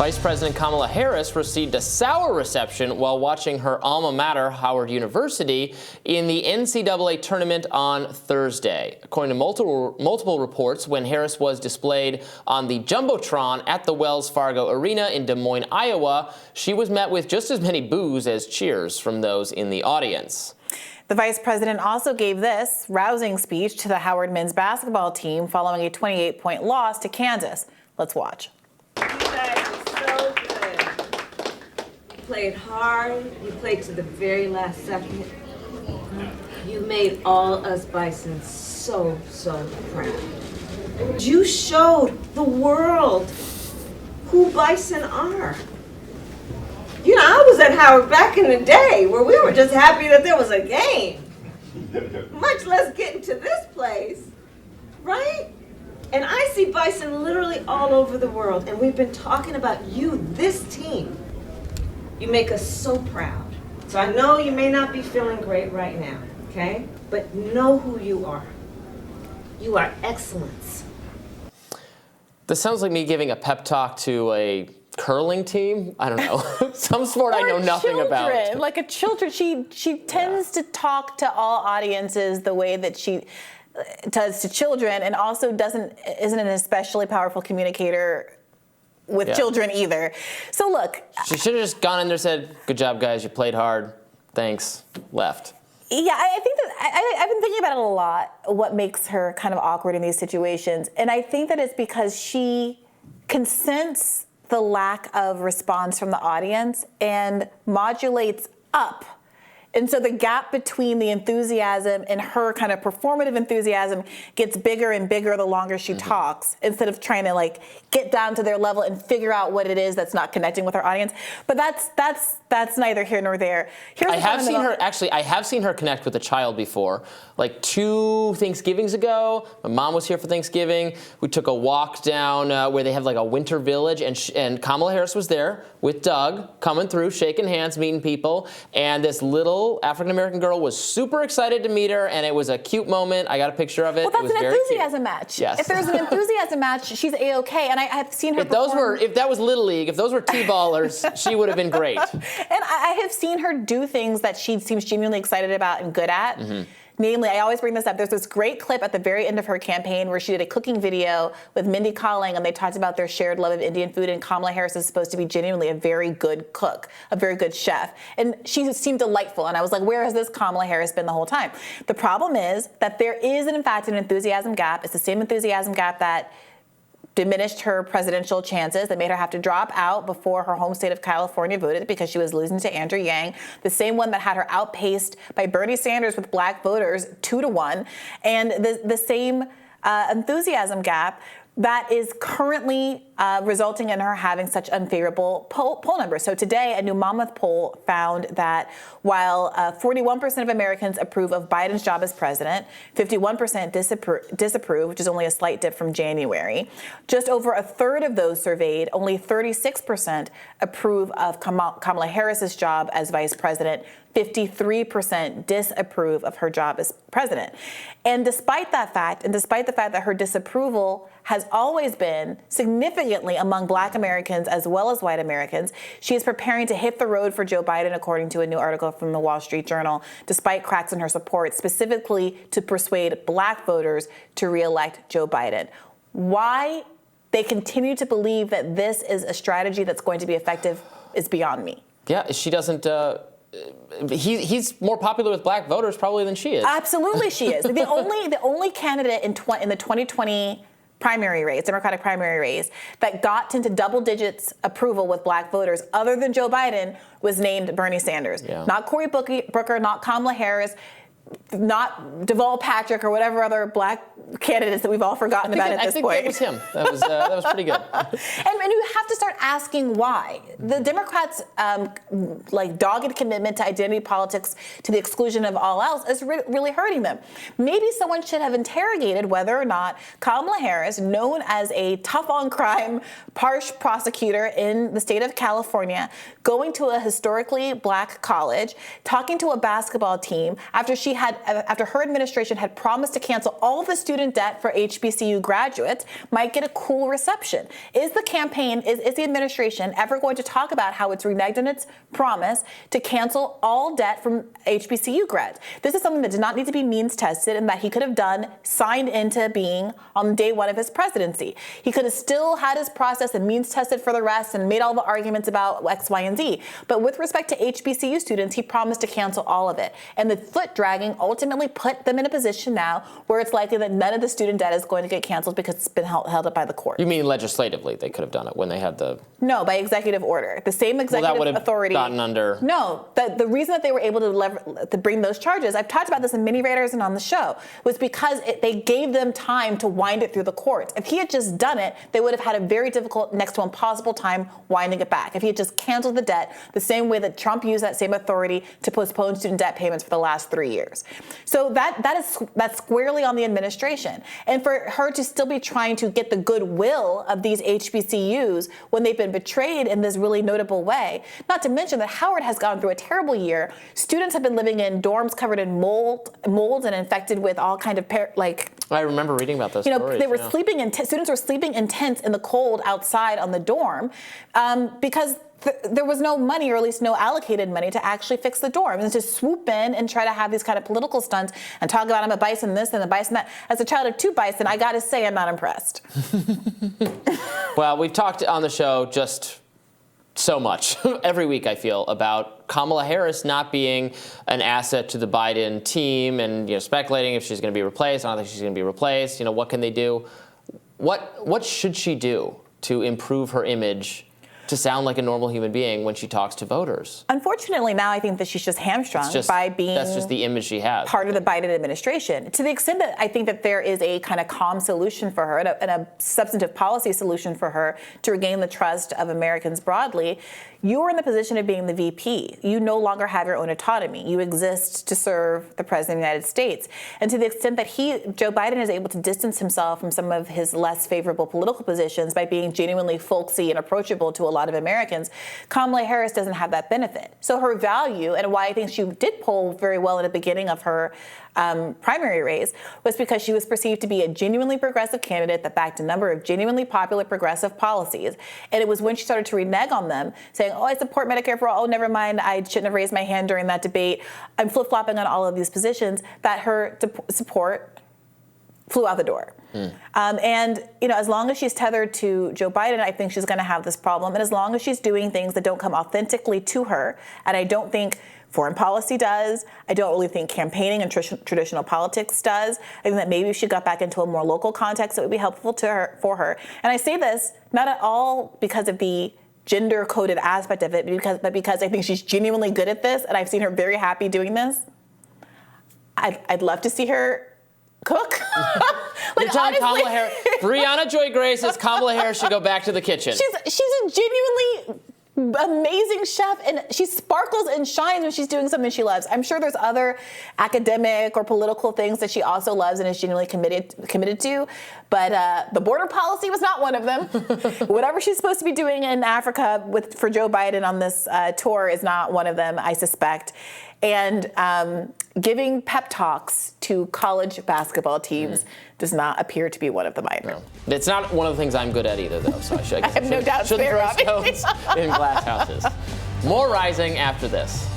Vice President Kamala Harris received a sour reception while watching her alma mater, Howard University, in the NCAA tournament on Thursday. According to multiple reports, when Harris was displayed on the Jumbotron at the Wells Fargo Arena in Des Moines, Iowa, she was met with just as many boos as cheers from those in the audience. The vice president also gave this rousing speech to the Howard men's basketball team following a 28-point loss to Kansas. Let's watch. You guys are so good. You played hard. You played to the very last second. You made all us Bisons so proud. You showed the world who Bison are. You know, I was at Howard back in the day where we were just happy that there was a game, much less getting to this place, right? And I see Bison literally all over the world, and we've been talking about you, this team. You make us so proud. So I know you may not be feeling great right now, okay? But know who you are. You are excellence. This sounds like me giving a pep talk to a curling team? I don't know. Some sport I know nothing about. Like a children. She tends to talk to all audiences the way that she does to children, and also isn't an especially powerful communicator with children either. So look, she should have just gone in there and said, "Good job, guys. You played hard. Thanks." Left. Yeah, I think that I've been thinking about it a lot, what makes her kind of awkward in these situations. And I think that it's because she can sense the lack of response from the audience and modulates up. And so the gap between the enthusiasm and her kind of performative enthusiasm gets bigger and bigger the longer she talks, instead of trying to like get down to their level and figure out what it is that's not connecting with her audience. But that's neither here nor there. I have seen her connect with a child before. Like 2 Thanksgivings ago, my mom was here for Thanksgiving. We took a walk down where they have like a winter village, and Kamala Harris was there with Doug, coming through, shaking hands, meeting people, and this little African-American girl was super excited to meet her, and it was a cute moment. I got a picture of it. Well, that's it was an very enthusiasm cute. match. Yes. If there's an enthusiasm match, she's A-okay, and I've seen her If that was Little League, if those were T-ballers, she would have been great. And I have seen her do things that she seems genuinely excited about and good at. Namely, I always bring this up, there's this great clip at the very end of her campaign where she did a cooking video with Mindy Kaling, and they talked about their shared love of Indian food, and Kamala Harris is supposed to be genuinely a very good cook, a very good chef. And she seemed delightful, and I was like, where has this Kamala Harris been the whole time? The problem is that there is, in fact, an enthusiasm gap. It's the same enthusiasm gap that diminished her presidential chances, that made her have to drop out before her home state of California voted because she was losing to Andrew Yang, the same one that had her outpaced by Bernie Sanders with black voters 2-1, and the same enthusiasm gap that is currently resulting in her having such unfavorable poll numbers. So today, a new Monmouth poll found that while 41% of Americans approve of Biden's job as president, 51% disapprove, which is only a slight dip from January. Just over a third of those surveyed, only 36% approve of Kamala Harris's job as vice president. 53% disapprove of her job as president. And despite that fact, and despite the fact that her disapproval has always been significantly among black Americans as well as white Americans, she is preparing to hit the road for Joe Biden, according to a new article from the Wall Street Journal, despite cracks in her support, specifically to persuade black voters to re-elect Joe Biden. Why they continue to believe that this is a strategy that's going to be effective is beyond me. Yeah, she doesn't... He's more popular with black voters probably than she is. Absolutely, she is. The only candidate in the 2020 primary race, Democratic primary race, that got into double digits approval with black voters, other than Joe Biden, was named Bernie Sanders. Yeah. Not Cory Booker, not Kamala Harris, not Deval Patrick, or whatever other black candidates that we've all forgotten about at this point. I think that was him. That was pretty good. And you have to start asking why. The Democrats' dogged commitment to identity politics to the exclusion of all else is really hurting them. Maybe someone should have interrogated whether or not Kamala Harris, known as a tough-on-crime, harsh prosecutor in the state of California, going to a historically black college, talking to a basketball team after she after her administration had promised to cancel all of the student debt for HBCU graduates, might get a cool reception. Is the campaign, is the administration ever going to talk about how it's reneged on its promise to cancel all debt from HBCU grads? This is something that did not need to be means tested and that he could have done, signed into being on day one of his presidency. He could have still had his process and means tested for the rest and made all the arguments about X, Y, and Z. But with respect to HBCU students, he promised to cancel all of it. And the foot dragging ultimately put them in a position now where it's likely that none of the student debt is going to get canceled because it's been held up by the court. You mean legislatively they could have done it when they had the... No, by executive order. The same executive authority. Gotten under... No, the reason that they were able to bring those charges, I've talked about this in many Raiders and on the show, was because they gave them time to wind it through the courts. If he had just done it, they would have had a very difficult, next to impossible time winding it back. If he had just canceled the debt the same way that Trump used that same authority to postpone student debt payments for the last 3 years. So that's squarely on the administration. And for her to still be trying to get the goodwill of these HBCUs when they've been betrayed in this really notable way, not to mention that Howard has gone through a terrible year. Students have been living in dorms covered in molds and infected with all kind of I remember reading about those stories. They were sleeping in students were sleeping in tents in the cold outside on the dorm because there was no money, or at least no allocated money, to actually fix the dorm. And to swoop in and try to have these kind of political stunts and talk about I'm a bison this and a bison that. As a child of two bison, I got to say I'm not impressed. Well, we've talked on the show just so much every week, I feel, about Kamala Harris not being an asset to the Biden team and speculating if she's going to be replaced. I don't think she's going to be replaced. What can they do? What should she do to improve her image to sound like a normal human being when she talks to voters? Unfortunately, now I think that she's just hamstrung by being that's just the image she has. Part of the Biden administration. To the extent that I think that there is a kind of calm solution for her and a substantive policy solution for her to regain the trust of Americans broadly, you are in the position of being the VP. You no longer have your own autonomy. You exist to serve the President of the United States. And to the extent that Joe Biden is able to distance himself from some of his less favorable political positions by being genuinely folksy and approachable to a lot of Americans, Kamala Harris doesn't have that benefit. So her value, and why I think she did poll very well at the beginning of her primary race, was because she was perceived to be a genuinely progressive candidate that backed a number of genuinely popular progressive policies. And it was when she started to renege on them, saying, I support Medicare for all, never mind, I shouldn't have raised my hand during that debate, I'm flip-flopping on all of these positions, that her support flew out the door. And as long as she's tethered to Joe Biden, I think she's going to have this problem. And as long as she's doing things that don't come authentically to her, and I don't think foreign policy does, I don't really think campaigning and traditional politics does. I think that maybe if she got back into a more local context, it would be helpful for her. And I say this not at all because of the gender-coded aspect of it, but because I think she's genuinely good at this, and I've seen her very happy doing this. I'd love to see her cook. You're telling Kamala Harris, Briahna Joy Gray says Kamala Harris should go back to the kitchen. She's a genuinely amazing chef, and she sparkles and shines when she's doing something she loves. I'm sure there's other academic or political things that she also loves and is genuinely committed to, but the border policy was not one of them. Whatever she's supposed to be doing in Africa for Joe Biden on this tour is not one of them, I suspect. And giving pep talks to college basketball teams does not appear to be one of them either. No. It's not one of the things I'm good at either, though. So I have no doubt shouldn't there, throw Robby. stones in glass houses. More Rising after this.